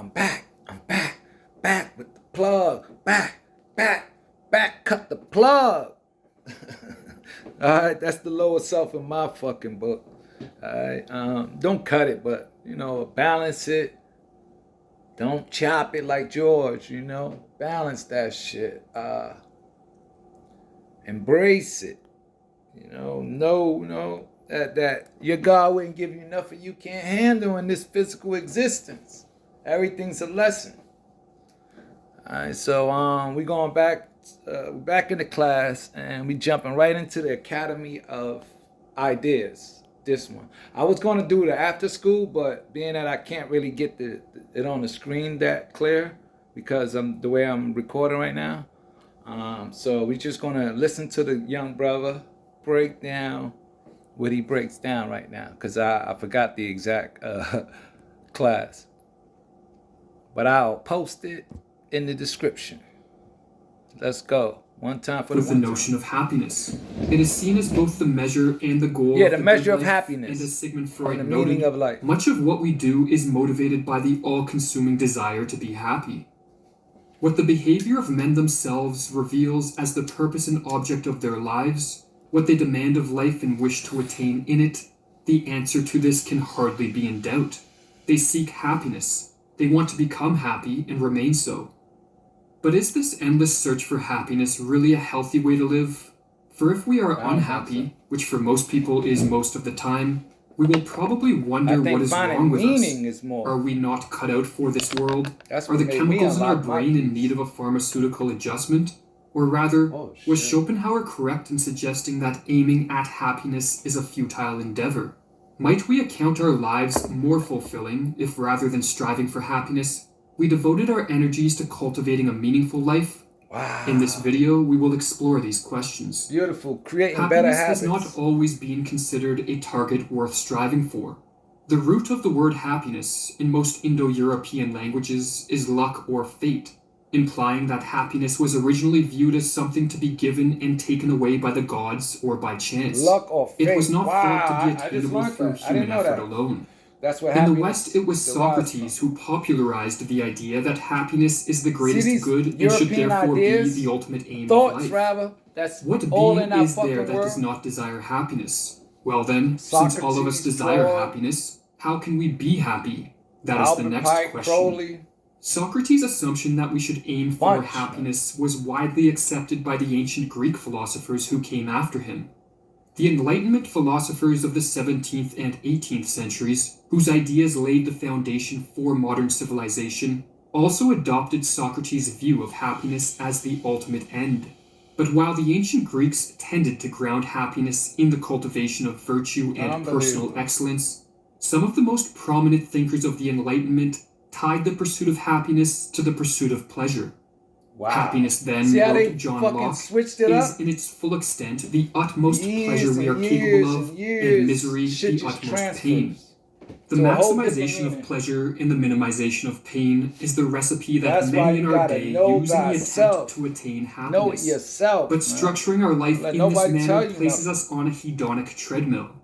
I'm back. Back with the plug. Back. Cut the plug. All right, that's the lower self in my fucking book. All right, don't cut it, but balance it. Don't chop it like George. Balance that shit. Embrace it. Know that your God wouldn't give you nothing you can't handle in this physical existence. Everything's a lesson. All right, so we going back into class, and we jumping right into the Academy of Ideas. This one, I was going to do the after school, but being that I can't really get it on the screen that clear because the way I'm recording right now. So we're just going to listen to the young brother break down what he breaks down right now, because I forgot the exact class. But I'll post it in the description. Let's go. One time for with the notion of happiness. It is seen as both the measure and the goal of the measure of happiness. And as Sigmund Freud the noted, meaning of life. Much of what we do is motivated by the all-consuming desire to be happy. What the behavior of men themselves reveals as the purpose and object of their lives, what they demand of life and wish to attain in it, the answer to this can hardly be in doubt. They seek happiness. They want to become happy and remain so. But is this endless search for happiness really a healthy way to live? For if we are unhappy, which for most people is most of the time, we will probably wonder what is wrong with us. Are we not cut out for this world? Are the chemicals in our brain in need of a pharmaceutical adjustment? Or rather, was Schopenhauer correct in suggesting that aiming at happiness is a futile endeavor? Might we account our lives more fulfilling if rather than striving for happiness, we devoted our energies to cultivating a meaningful life? Wow. In this video, we will explore these questions. Beautiful. Creating better habits. Happiness has not always been considered a target worth striving for. The root of the word happiness in most Indo-European languages is luck or fate, implying that happiness was originally viewed as something to be given and taken away by the gods or by chance. Luck or fate. It was not thought to be attainable through human effort alone. That's what in the West, it was Socrates who popularized the idea that happiness is the greatest good and should therefore be the ultimate aim of life. Rather, that's what being is there that does not desire happiness? Well then, since all of us desire happiness, how can we be happy? That is the next question. Socrates' assumption that we should aim for happiness was widely accepted by the ancient Greek philosophers who came after him. The Enlightenment philosophers of the 17th and 18th centuries, whose ideas laid the foundation for modern civilization, also adopted Socrates' view of happiness as the ultimate end. But while the ancient Greeks tended to ground happiness in the cultivation of virtue and personal excellence, some of the most prominent thinkers of the Enlightenment tied the pursuit of happiness to the pursuit of pleasure. Wow. Happiness then, wrote John Locke, is in its full extent the utmost pleasure we are capable of, and misery the utmost pain. The maximization of pleasure and the minimization of pain is the recipe that many in our day use in the attempt to attain happiness. But structuring our life in this manner places us on a hedonic treadmill.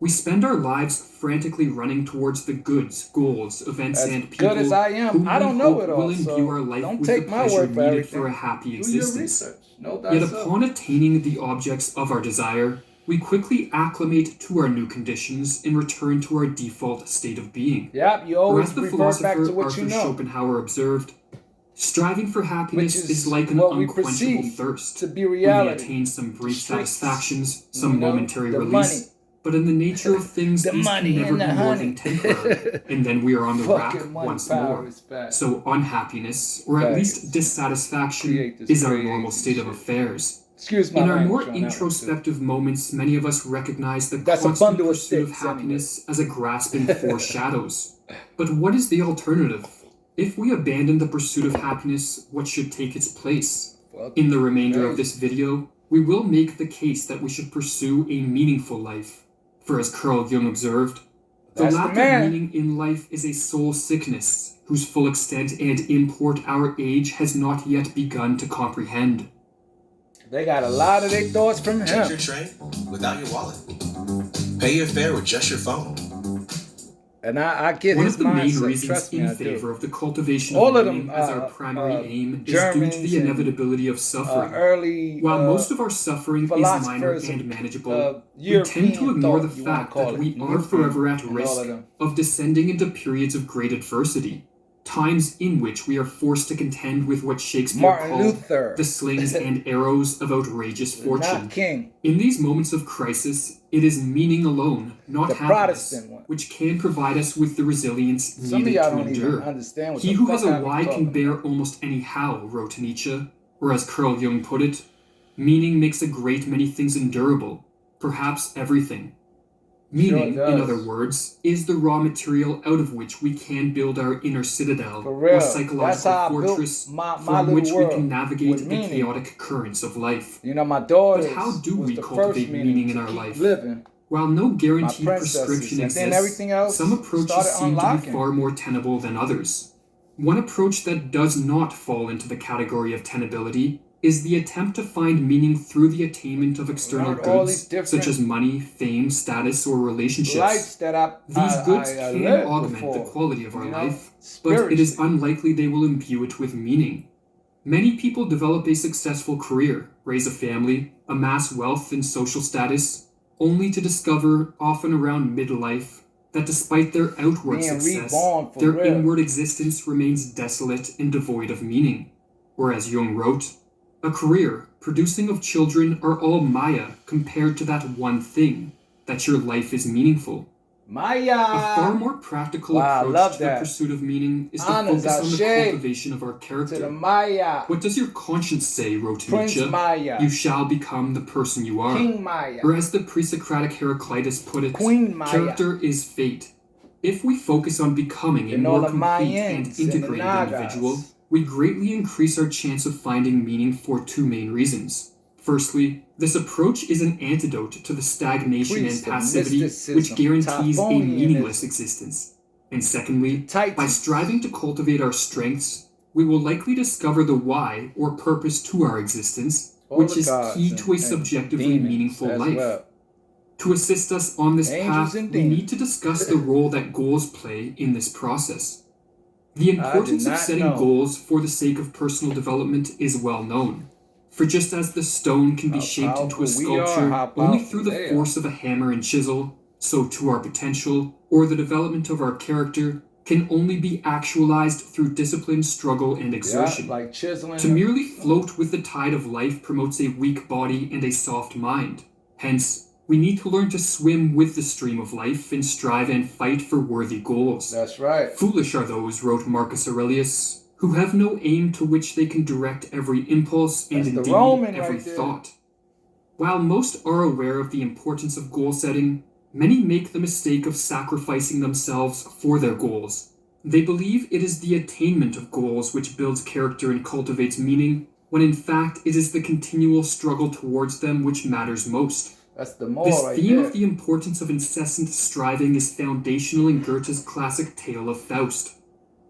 We spend our lives frantically running towards the goods, goals, events, and people good as I am, I don't know it all, will imbue our life don't with take the my pleasure word for needed everything. for a happy Do existence. your research. Yet upon attaining the objects of our desire, we quickly acclimate to our new conditions and return to our default state of being. Yep, you always the revert back to philosopher what Arthur you know. Schopenhauer observed, striving for happiness Which is like an what we unquenchable perceive thirst. to be reality. We attain some brief Streets, satisfactions, some momentary the release. money. But in the nature of things, The these money can never and be the more honey. than temporary, and then we are on the rack Fucking money, once power, more. respect. So unhappiness, or at least dissatisfaction, Create this is our crazy normal state of shit. affairs. Excuse my In our more language on that one, too. introspective moments, many of us recognize the That's a constant bundle of pursuit of sticks, happiness as a grasping for shadows. But what is the alternative? If we abandon the pursuit of happiness, what should take its place? In the remainder of this video, we will make the case that we should pursue a meaningful life. For as Carl Jung observed, the lack of meaning in life is a soul sickness, whose full extent and import our age has not yet begun to comprehend. They got a lot of their thoughts from him. Take your train without your wallet. Pay your fare with just your phone. And I get One his of the main mindset. reasons Trust me, in I favor do. of the cultivation All of of them meaning as our primary aim is due to Germans the and inevitability of suffering. early While most of our suffering is minor philosophers and of manageable, we tend to European ignore the thought, you want to fact that call it, we are Newton forever at and all risk of them. of descending into periods of great adversity, times in which we are forced to contend with what Shakespeare Martin called Luther, the slings and arrows of outrageous fortune. not King, In these moments of crisis, it is meaning alone, not the happiness, Protestant one. which can provide us with the resilience Some of needed y'all to don't even endure. understand what He the who fuck has a I be why can talking bear about. almost any how, wrote Nietzsche, or as Carl Jung put it, meaning makes a great many things endurable, perhaps everything. Meaning, Sure in does. other words, is the raw material out of which we can build our inner citadel For real. or That's psychological how I built fortress my from little which we world can navigate with the meaning. chaotic currents of life. You know, my daughter But how do was we the first cultivate meaning in to our keep life? living. While no My guaranteed princesses, prescription and then exists, everything else some approaches started seem to be unlocking. far more tenable than others. One approach that does not fall into the category of tenability is the attempt to find meaning through the attainment of external Learned all these goods, such as different money, fame, status, or relationships. lives that These goods I can lived augment before, the quality of our you know, life, but it is spiritually. unlikely they will imbue it with meaning. Many people develop a successful career, raise a family, amass wealth and social status, only to discover, often around midlife, that despite their outward Being success, reborn for their real. inward existence remains desolate and devoid of meaning. Or as Jung wrote, a career, producing of children are all Maya compared to that one thing, that your life is meaningful. Maya. A far more practical Wow, I approach love to the that. pursuit of meaning is to Honors, focus on the Ashe, cultivation of our to the character. Maya. What does your conscience say, wrote Prince Nietzsche? Maya. You shall become the person you are. King Maya. Or as the pre-Socratic Heraclitus put it, Queen Maya. character is fate. If we focus on becoming a And all more the complete Mayans and and the integrated Nagas. individual, we greatly increase our chance of finding meaning for two main reasons. Firstly, this approach is an antidote to the stagnation Priest and of passivity mysticism, which guarantees a Typhonianism. meaningless existence. And secondly, by Titans. striving to cultivate our strengths, we will likely discover the why or purpose to our existence, All which the is gods key to a and subjectively demons meaningful as life. well. To assist us on this Angels path, and we need demons. to discuss the role that goals play in this process. The I did importance of not setting know. goals for the sake of personal development is well known. For just as the stone can be How shaped into a powerful we are, sculpture how only powerful through the they are. force of a hammer and chisel, so too our potential, or the development of our character, can only be actualized through discipline, struggle, and Yeah, exertion. like chiseling. To merely float with the tide of life promotes a weak body and a soft mind. Hence, we need to learn to swim with the stream of life and strive and fight for worthy goals. That's right. Foolish are those, wrote Marcus Aurelius, who have no aim to which they can direct every impulse and That's the indeed Roman every right there. thought. While most are aware of the importance of goal setting, many make the mistake of sacrificing themselves for their goals. They believe it is the attainment of goals which builds character and cultivates meaning, when in fact it is the continual struggle towards them which matters most. That's the more This right theme there. of the importance of incessant striving is foundational in Goethe's classic tale of Faust.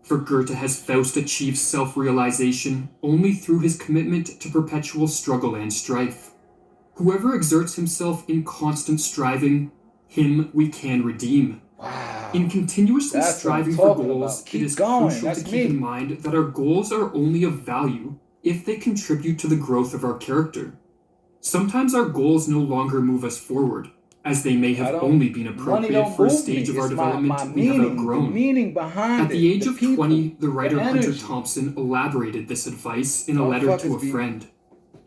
For Goethe has Faust achieved self-realization only through his commitment to perpetual struggle and strife. Whoever exerts himself in constant striving, him we can redeem. Wow. In continuously That's what I'm striving for talking goals, about. it Keep is going. crucial That's to keep me. in mind that our goals are only of value if they contribute to the growth of our character. Sometimes our goals no longer move us forward, as they may have only been Money appropriate don't for a move stage me. of our It's development my we have meaning, outgrown. the meaning behind At the age it, of people, 20, the writer Hunter energy. Thompson elaborated this advice in a letter to a Motherfuckers be friend.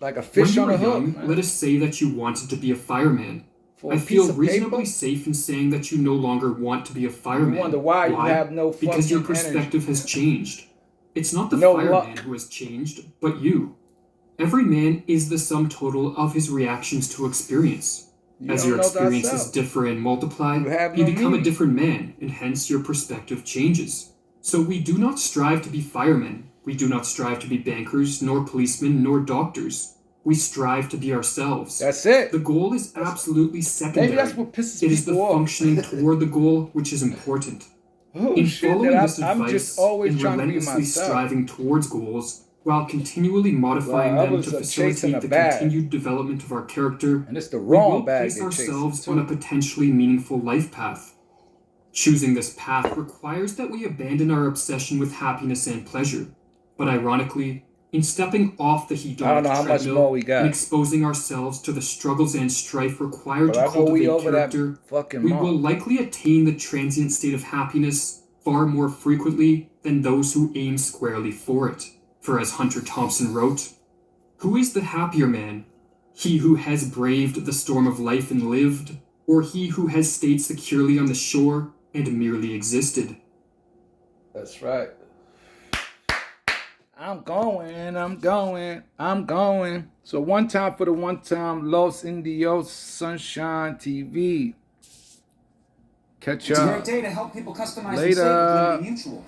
like a When fish you on were a hook. young, Man. let us say that you wanted to be a fireman. For I a feel piece of reasonably paper, safe in saying that you no longer want to be a fireman. you wonder why you have no Because your fucking perspective has changed. It's not the No fireman luck. who has changed, but you. Every man is the sum total of his reactions to experience. You As don't your know experiences thyself. differ and multiply, You have you no become a meaning. different man, and hence your perspective changes. So we do not strive to be firemen. We do not strive to be bankers, nor policemen, nor doctors. We strive to be ourselves. That's it. The goal is absolutely secondary. Maybe that's what pisses It is the people off. functioning toward the goal which is important. Oh In shit! following That this I'm advice just always and trying to be relentlessly myself. striving towards goals, while continually modifying Well, I them was to chasing facilitate a the bag. continued development of our character, And it's the we will wrong bag place they're chasing ourselves too. on a potentially meaningful life path. Choosing this path requires that we abandon our obsession with happiness and pleasure. But ironically, in stepping off the I don't hedonic know how much more treadmill we and got, exposing ourselves to the struggles and strife required but to I know we cultivate over that character, fucking we will mark. likely attain the transient state of happiness far more frequently than those who aim squarely for it. For as Hunter Thompson wrote, "Who is the happier man? He who has braved the storm of life and lived, or he who has stayed securely on the shore and merely existed?" That's right. I'm going. So one time for the one time, Los Indios Sunshine TV. Catch It's a y'all great day to help people customize and save with later. Liberty Mutual.